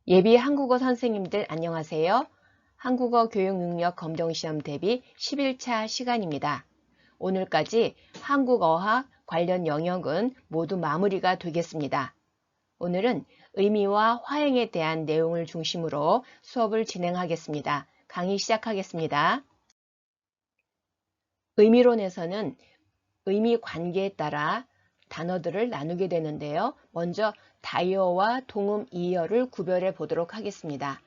예비 한국어 선생님들 안녕하세요. 한국어 교육 능력 검정시험 대비 11차 시간입니다. 오늘까지 한국어학 관련 영역은 모두 마무리가 되겠습니다. 오늘은 의미와 화행에 대한 내용을 중심으로 수업을 진행하겠습니다. 강의 시작하겠습니다. 의미론에서는 의미 관계에 따라 단어들을 나누게 되는데요. 먼저 다이어와 동음 이어를 구별해 보도록 하겠습니다.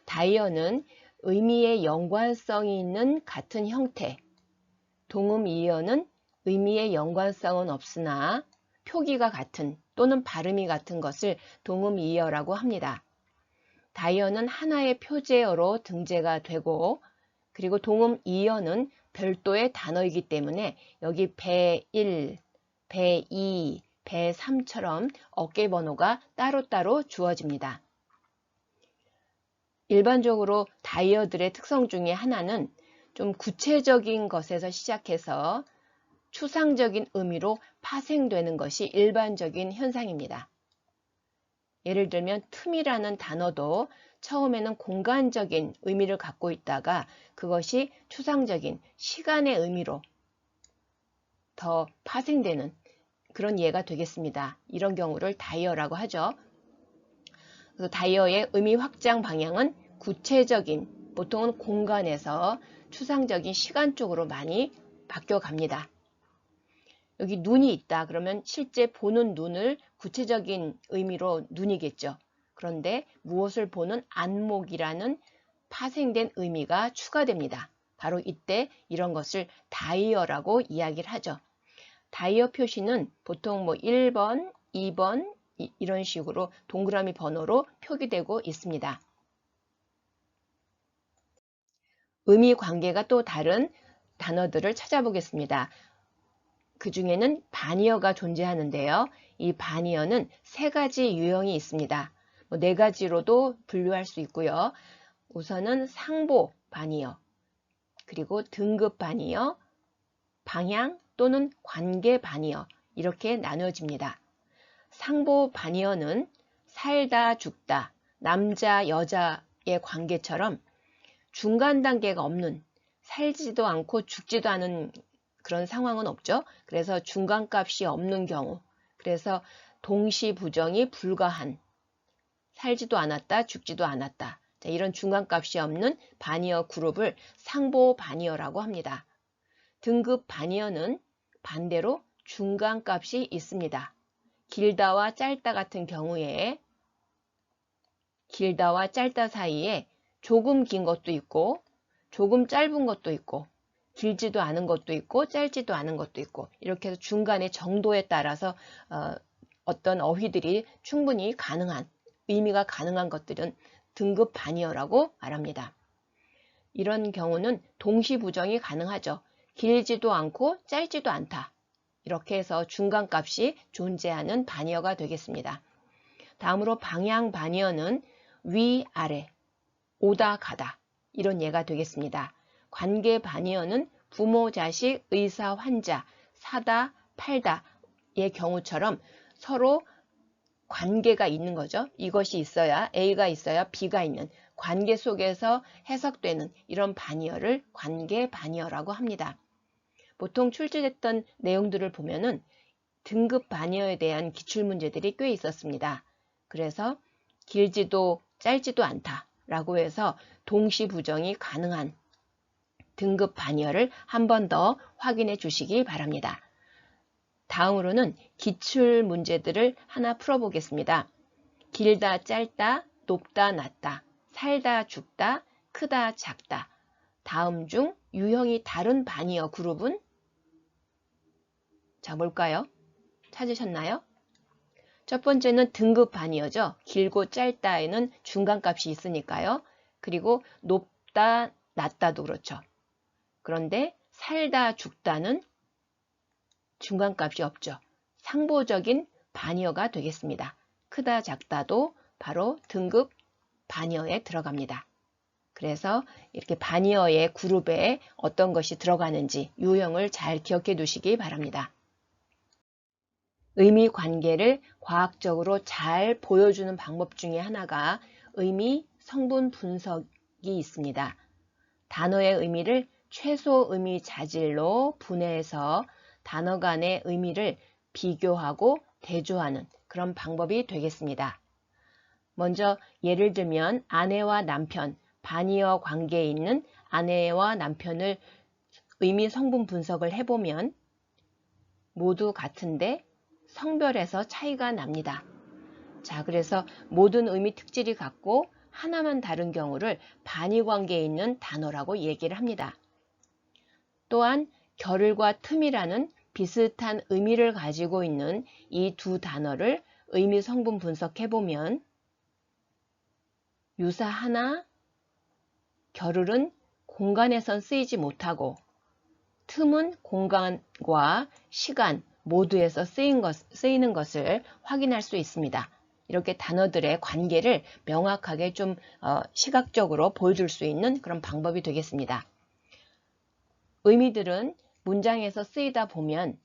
다이어는 의미의 연관성이 있는 같은 형태, 동음 이어는 의미의 연관성은 없으나 표기가 같은 또는 발음이 같은 것을 동음 이어라고 합니다. 다이어는 하나의 표제어로 등재가 되고 그리고 동음 이어는 별도의 단어이기 때문에 여기 배1, 배2, 배3처럼 어깨번호가 따로따로 주어집니다. 일반적으로 다이어들의 특성 중에 하나는 좀 구체적인 것에서 시작해서 추상적인 의미로 파생되는 것이 일반적인 현상입니다. 예를 들면 틈이라는 단어도 처음에는 공간적인 의미를 갖고 있다가 그것이 추상적인 시간의 의미로 더 파생되는 그런 예가 되겠습니다. 이런 경우를 다이어라고 하죠. 그래서 다이어의 의미 확장 방향은 구체적인, 보통은 공간에서 추상적인 시간 쪽으로 많이 바뀌어 갑니다. 여기 눈이 있다 그러면 실제 보는 눈을 구체적인 의미로 눈이겠죠. 그런데 무엇을 보는 안목이라는 파생된 의미가 추가됩니다. 바로 이때 이런 것을 다이어라고 이야기를 하죠. 다이어 표시는 보통 1번, 2번 이런 식으로 동그라미 번호로 표기되고 있습니다. 의미 관계가 또 다른 단어들을 찾아보겠습니다. 그 중에는 반이어가 존재하는데요. 이 반이어는 세 가지 유형이 있습니다. 네 가지로도 분류할 수 있고요. 우선은 상보 반이어, 그리고 등급 반이어, 방향 또는 관계 반이어 이렇게 나눠집니다. 상보 반이어는 살다 죽다, 남자 여자의 관계처럼 중간 단계가 없는, 살지도 않고 죽지도 않은 그런 상황은 없죠. 그래서 중간값이 없는 경우, 그래서 동시부정이 불가한, 살지도 않았다, 죽지도 않았다. 자, 이런 중간값이 없는 반이어 그룹을 상보 반이어라고 합니다. 등급 반이어는 반대로 중간값이 있습니다. 길다와 짧다 같은 경우에 길다와 짧다 사이에 조금 긴 것도 있고 조금 짧은 것도 있고 길지도 않은 것도 있고 짧지도 않은 것도 있고 이렇게 해서 중간의 정도에 따라서 어떤 어휘들이 충분히 가능한 의미가 가능한 것들은 등급 반이어라고 말합니다. 이런 경우는 동시부정이 가능하죠. 길지도 않고 짧지도 않다. 이렇게 해서 중간값이 존재하는 반이어가 되겠습니다. 다음으로 방향 반이어는 위, 아래, 오다, 가다 이런 예가 되겠습니다. 관계 반이어는 부모, 자식, 의사, 환자, 사다, 팔다의 경우처럼 서로 관계가 있는 거죠. 이것이 있어야 A가 있어야 B가 있는 관계 속에서 해석되는 이런 반이어를 관계 반이어라고 합니다. 보통 출제됐던 내용들을 보면은 등급 반이어에 대한 기출문제들이 꽤 있었습니다. 그래서 길지도 짧지도 않다라고 해서 동시부정이 가능한 등급 반이어를 한 번 더 확인해 주시기 바랍니다. 다음으로는 기출문제들을 하나 풀어보겠습니다. 길다, 짧다, 높다, 낮다, 살다, 죽다, 크다, 작다. 다음 중 유형이 다른 반이어 그룹은? 자, 뭘까요? 찾으셨나요? 첫 번째는 등급 반이어죠. 길고 짧다에는 중간값이 있으니까요. 그리고 높다, 낮다도 그렇죠. 그런데 살다, 죽다는 중간값이 없죠. 상보적인 반이어가 되겠습니다. 크다, 작다도 바로 등급 반이어에 들어갑니다. 그래서 이렇게 반이어의 그룹에 어떤 것이 들어가는지 유형을 잘 기억해 두시기 바랍니다. 의미 관계를 과학적으로 잘 보여주는 방법 중에 하나가 의미 성분 분석이 있습니다. 단어의 의미를 최소 의미 자질로 분해해서 단어 간의 의미를 비교하고 대조하는 그런 방법이 되겠습니다. 먼저 예를 들면 아내와 남편, 반의어 관계에 있는 아내와 남편을 의미 성분 분석을 해보면 모두 같은데 성별에서 차이가 납니다. 자, 그래서 모든 의미 특질이 같고 하나만 다른 경우를 반의 관계에 있는 단어라고 얘기를 합니다. 또한 결을과 틈이라는 비슷한 의미를 가지고 있는 이 두 단어를 의미 성분 분석해보면 유사하나 결을은 공간에선 쓰이지 못하고 틈은 공간과 시간 모두에서 쓰이는 것을 확인할 수 있습니다. 이렇게 단어들의 관계를 명확하게 좀 시각적으로 보여줄 수 있는 그런 방법이 되겠습니다. 의미들은 문장에서 쓰이다 보면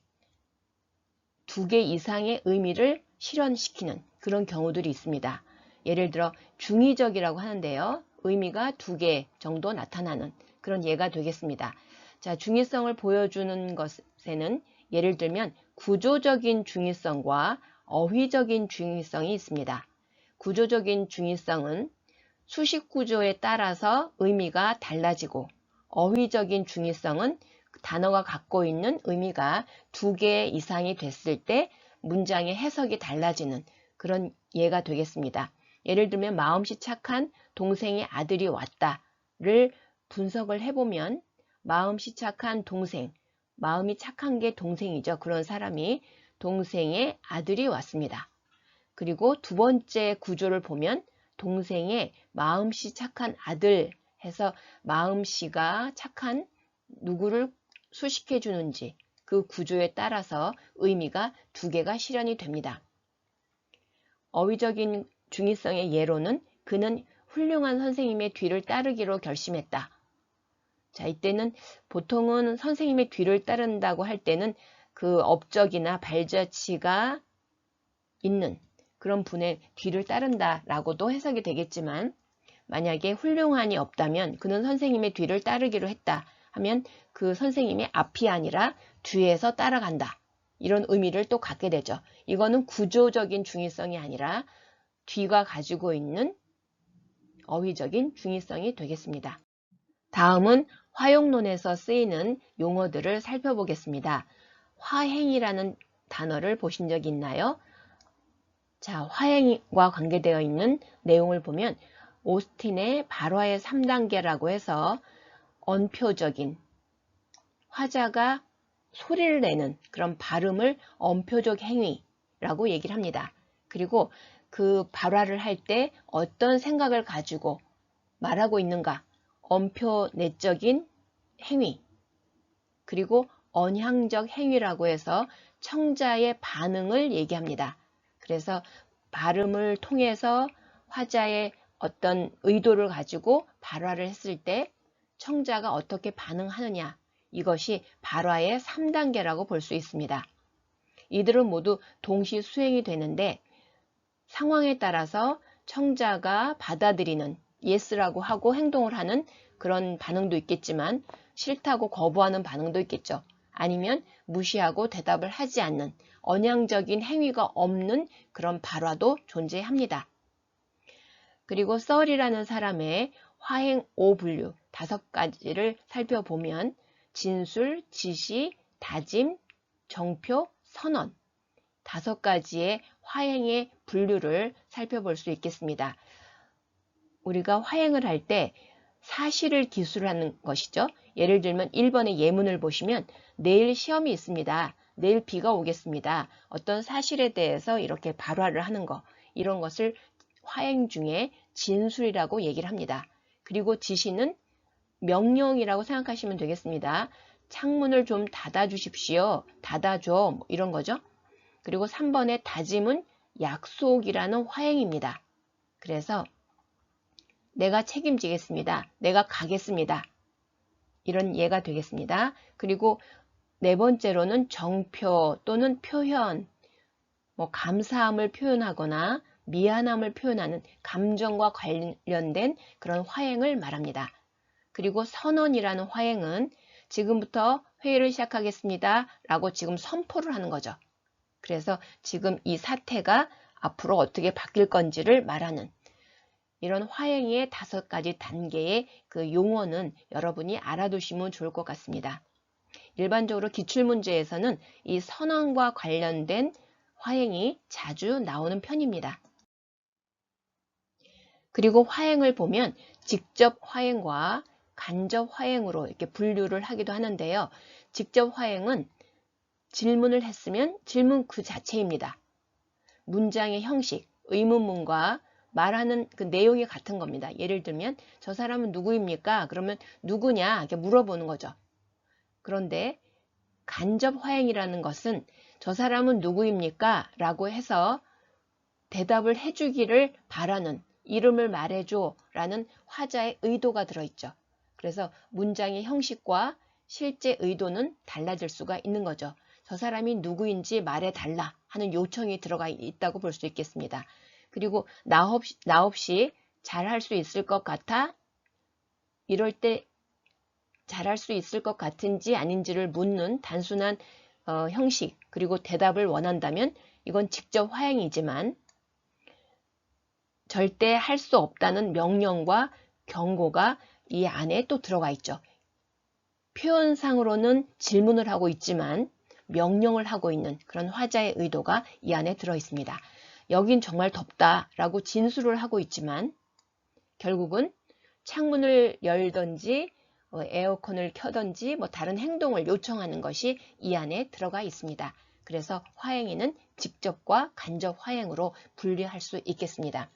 2개 이상의 의미를 실현시키는 그런 경우들이 있습니다. 예를 들어 중의적이라고 하는데요. 의미가 2개 정도 나타나는 그런 예가 되겠습니다. 자, 중의성을 보여주는 것에는 예를 들면 구조적인 중의성과 어휘적인 중의성이 있습니다. 구조적인 중의성은 수식 구조에 따라서 의미가 달라지고 어휘적인 중의성은 단어가 갖고 있는 의미가 2개 이상이 됐을 때 문장의 해석이 달라지는 그런 예가 되겠습니다. 예를 들면 마음씨 착한 동생의 아들이 왔다를 분석을 해보면 마음씨 착한 동생, 마음이 착한 게 동생이죠. 그런 사람이 동생의 아들이 왔습니다. 그리고 두 번째 구조를 보면 동생의 마음씨 착한 아들 해서 마음씨가 착한 누구를 수식해 주는지 그 구조에 따라서 의미가 2개가 실현이 됩니다. 어휘적인 중의성의 예로는 그는 훌륭한 선생님의 뒤를 따르기로 결심했다. 자, 이때는 보통은 선생님의 뒤를 따른다고 할 때는 그 업적이나 발자취가 있는 그런 분의 뒤를 따른다라고도 해석이 되겠지만 만약에 훌륭한이 없다면 그는 선생님의 뒤를 따르기로 했다 하면 그 선생님의 앞이 아니라 뒤에서 따라간다. 이런 의미를 또 갖게 되죠. 이거는 구조적인 중의성이 아니라 뒤가 가지고 있는 어휘적인 중의성이 되겠습니다. 다음은 화용론에서 쓰이는 용어들을 살펴보겠습니다. 화행이라는 단어를 보신 적이 있나요? 자, 화행과 관계되어 있는 내용을 보면 오스틴의 발화의 3단계라고 해서 언표적인 화자가 소리를 내는 그런 발음을 언표적 행위라고 얘기를 합니다. 그리고 그 발화를 할 때 어떤 생각을 가지고 말하고 있는가 언표 내적인 행위 그리고 언향적 행위라고 해서 청자의 반응을 얘기합니다. 그래서 발음을 통해서 화자의 어떤 의도를 가지고 발화를 했을 때 청자가 어떻게 반응하느냐 이것이 발화의 3단계라고 볼 수 있습니다. 이들은 모두 동시 수행이 되는데 상황에 따라서 청자가 받아들이는 yes라고 하고 행동을 하는 그런 반응도 있겠지만 싫다고 거부하는 반응도 있겠죠. 아니면 무시하고 대답을 하지 않는 언양적인 행위가 없는 그런 발화도 존재합니다. 그리고 썰이라는 사람의 화행 5분류 5가지를 살펴보면 진술, 지시, 다짐, 정표, 선언 5가지의 화행의 분류를 살펴볼 수 있겠습니다. 우리가 화행을 할 때 사실을 기술하는 것이죠. 예를 들면 1번의 예문을 보시면 내일 시험이 있습니다. 내일 비가 오겠습니다. 어떤 사실에 대해서 이렇게 발화를 하는 거 이런 것을 화행 중에 진술이라고 얘기를 합니다. 그리고 지시는 명령이라고 생각하시면 되겠습니다. 창문을 좀 닫아주십시오. 닫아줘 뭐 이런 거죠. 그리고 3번의 다짐은 약속이라는 화행입니다. 그래서 내가 책임지겠습니다. 내가 가겠습니다. 이런 예가 되겠습니다. 그리고 네 번째로는 정표 또는 표현, 뭐 감사함을 표현하거나 미안함을 표현하는 감정과 관련된 그런 화행을 말합니다. 그리고 선언이라는 화행은 지금부터 회의를 시작하겠습니다 라고 지금 선포를 하는 거죠. 그래서 지금 이 사태가 앞으로 어떻게 바뀔 건지를 말하는 이런 화행의 5가지 단계의 그 용어는 여러분이 알아두시면 좋을 것 같습니다. 일반적으로 기출문제에서는 이 선언과 관련된 화행이 자주 나오는 편입니다. 그리고 화행을 보면 직접 화행과 간접 화행으로 이렇게 분류를 하기도 하는데요. 직접 화행은 질문을 했으면 질문 그 자체입니다. 문장의 형식, 의문문과 말하는 그 내용이 같은 겁니다. 예를 들면 저 사람은 누구입니까? 그러면 누구냐? 이렇게 물어보는 거죠. 그런데 간접 화행이라는 것은 저 사람은 누구입니까? 라고 해서 대답을 해주기를 바라는 이름을 말해줘 라는 화자의 의도가 들어있죠. 그래서 문장의 형식과 실제 의도는 달라질 수가 있는 거죠. 저 사람이 누구인지 말해달라 하는 요청이 들어가 있다고 볼 수 있겠습니다. 그리고 나 없이 잘할 수 있을 것 같아? 이럴 때 잘할 수 있을 것 같은지 아닌지를 묻는 단순한 형식 그리고 대답을 원한다면 이건 직접 화행이지만 절대 할 수 없다는 명령과 경고가 이 안에 또 들어가 있죠. 표현상으로는 질문을 하고 있지만 명령을 하고 있는 그런 화자의 의도가 이 안에 들어 있습니다. 여긴 정말 덥다라고 진술을 하고 있지만 결국은 창문을 열든지 에어컨을 켜든지 다른 행동을 요청하는 것이 이 안에 들어가 있습니다. 그래서 화행위는 직접과 간접 화행으로 분류할 수 있겠습니다.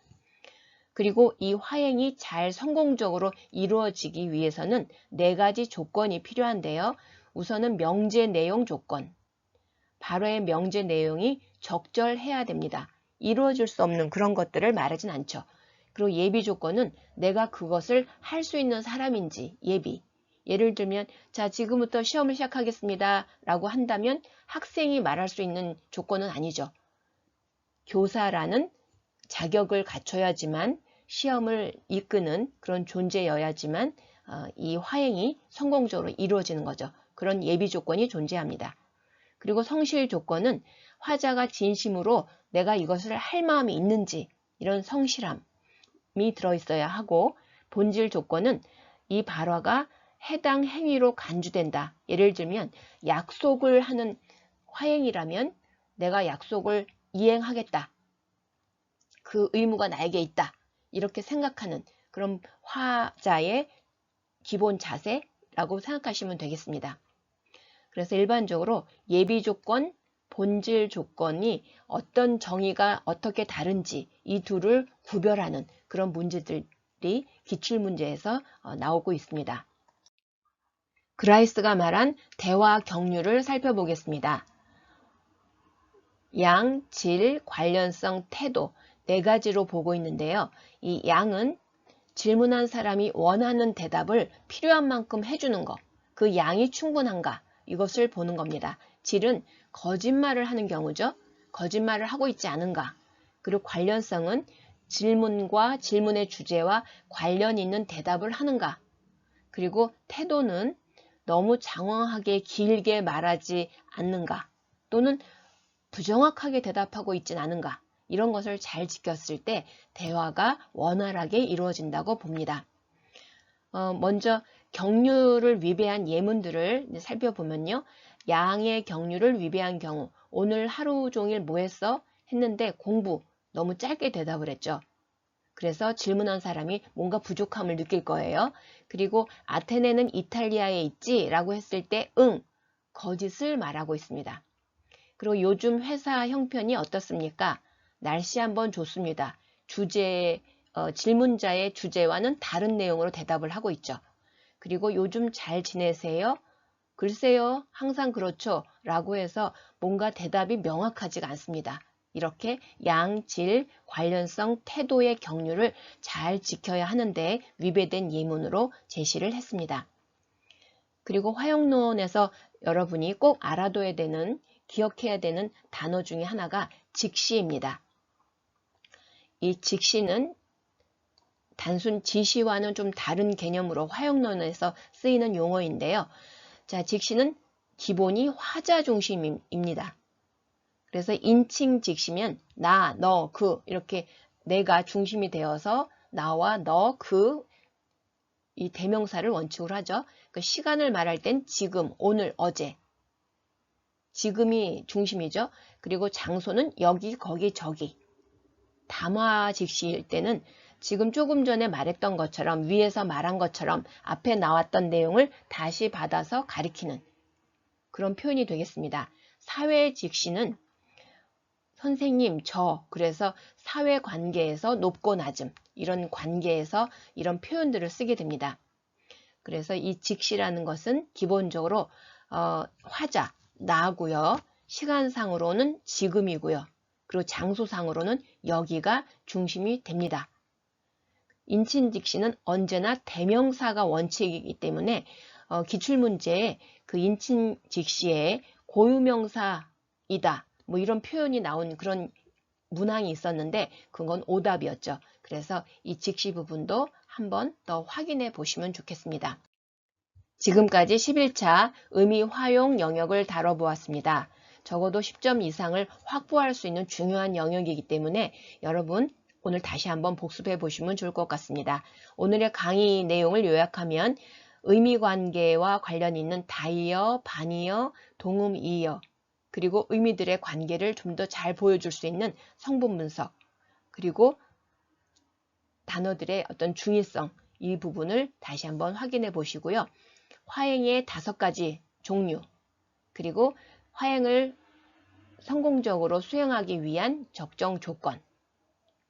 그리고 이 화행이 잘 성공적으로 이루어지기 위해서는 4가지 조건이 필요한데요. 우선은 명제 내용 조건. 발어의 명제 내용이 적절해야 됩니다. 이루어질 수 없는 그런 것들을 말하진 않죠. 그리고 예비 조건은 내가 그것을 할 수 있는 사람인지 예비. 예를 들면 자 지금부터 시험을 시작하겠습니다 라고 한다면 학생이 말할 수 있는 조건은 아니죠. 교사라는 자격을 갖춰야지만 시험을 이끄는 그런 존재여야지만 이 화행이 성공적으로 이루어지는 거죠. 그런 예비 조건이 존재합니다. 그리고 성실 조건은 화자가 진심으로 내가 이것을 할 마음이 있는지 이런 성실함이 들어있어야 하고 본질 조건은 이 발화가 해당 행위로 간주된다. 예를 들면 약속을 하는 화행이라면 내가 약속을 이행하겠다. 그 의무가 나에게 있다. 이렇게 생각하는 그런 화자의 기본 자세라고 생각하시면 되겠습니다. 그래서 일반적으로 예비 조건, 본질 조건이 어떤 정의가 어떻게 다른지 이 둘을 구별하는 그런 문제들이 기출문제에서 나오고 있습니다. 그라이스가 말한 대화 경류를 살펴보겠습니다. 양, 질, 관련성, 태도 4가지로 보고 있는데요. 이 양은 질문한 사람이 원하는 대답을 필요한 만큼 해주는 것, 그 양이 충분한가 이것을 보는 겁니다. 질은 거짓말을 하는 경우죠. 거짓말을 하고 있지 않은가. 그리고 관련성은 질문과 질문의 주제와 관련 있는 대답을 하는가. 그리고 태도는 너무 장황하게 길게 말하지 않는가. 또는 부정확하게 대답하고 있진 않은가. 이런 것을 잘 지켰을 때 대화가 원활하게 이루어진다고 봅니다. 먼저 경류를 위배한 예문들을 살펴보면요. 양의 경류를 위배한 경우 오늘 하루 종일 뭐 했어? 했는데 공부 너무 짧게 대답을 했죠. 그래서 질문한 사람이 뭔가 부족함을 느낄 거예요. 그리고 아테네는 이탈리아에 있지? 라고 했을 때 응, 거짓을 말하고 있습니다. 그리고 요즘 회사 형편이 어떻습니까? 날씨 한번 좋습니다. 질문자의 주제와는 다른 내용으로 대답을 하고 있죠. 그리고 요즘 잘 지내세요? 글쎄요, 항상 그렇죠. 라고 해서 뭔가 대답이 명확하지가 않습니다. 이렇게 양, 질, 관련성, 태도의 경류를 잘 지켜야 하는데 위배된 예문으로 제시를 했습니다. 그리고 화형론에서 여러분이 꼭 알아둬야 되는 기억해야 되는 단어 중에 하나가 직시입니다. 이 직시는 단순 지시와는 좀 다른 개념으로 화형론에서 쓰이는 용어인데요. 자, 직시는 기본이 화자 중심입니다. 그래서 인칭 직시면 나, 너, 그 이렇게 내가 중심이 되어서 나와 너, 그 이 대명사를 원칙으로 하죠. 그 시간을 말할 땐 지금, 오늘, 어제. 지금이 중심이죠. 그리고 장소는 여기, 거기, 저기. 담화 직시일 때는 지금 조금 전에 말했던 것처럼 위에서 말한 것처럼 앞에 나왔던 내용을 다시 받아서 가리키는 그런 표현이 되겠습니다. 사회 직시는 선생님, 저, 그래서 사회관계에서 높고 낮음, 이런 관계에서 이런 표현들을 쓰게 됩니다. 그래서 이 직시라는 것은 기본적으로 화자, 나고요. 시간상으로는 지금이고요. 그리고 장소상으로는 여기가 중심이 됩니다. 인칭직시는 언제나 대명사가 원칙이기 때문에 기출문제에 그 인칭직시에 고유명사이다. 뭐 이런 표현이 나온 그런 문항이 있었는데 그건 오답이었죠. 그래서 이 직시 부분도 한번 더 확인해 보시면 좋겠습니다. 지금까지 11차 의미 활용 영역을 다뤄보았습니다. 적어도 10점 이상을 확보할 수 있는 중요한 영역이기 때문에 여러분 오늘 다시 한번 복습해 보시면 좋을 것 같습니다. 오늘의 강의 내용을 요약하면 의미관계와 관련 있는 다이어, 반이어, 동음이어 그리고 의미들의 관계를 좀 더 잘 보여줄 수 있는 성분 분석 그리고 단어들의 어떤 중의성 이 부분을 다시 한번 확인해 보시고요. 화행의 5가지 종류 그리고 화행을 성공적으로 수행하기 위한 적정 조건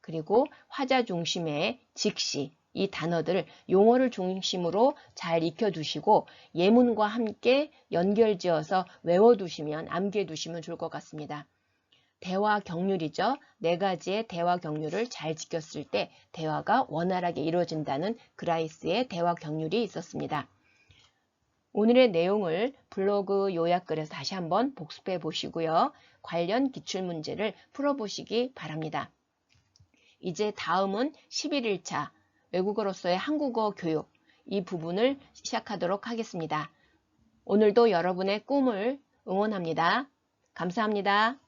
그리고 화자 중심의 직시 이 단어들 용어를 중심으로 잘 익혀두시고 예문과 함께 연결지어서 외워두시면 암기해두시면 좋을 것 같습니다. 대화 경률이죠. 4가지의 대화 경률을 잘 지켰을 때 대화가 원활하게 이루어진다는 그라이스의 대화 경률이 있었습니다. 오늘의 내용을 블로그 요약글에서 다시 한번 복습해 보시고요. 관련 기출문제를 풀어보시기 바랍니다. 이제 다음은 11일차 외국어로서의 한국어 교육 이 부분을 시작하도록 하겠습니다. 오늘도 여러분의 꿈을 응원합니다. 감사합니다.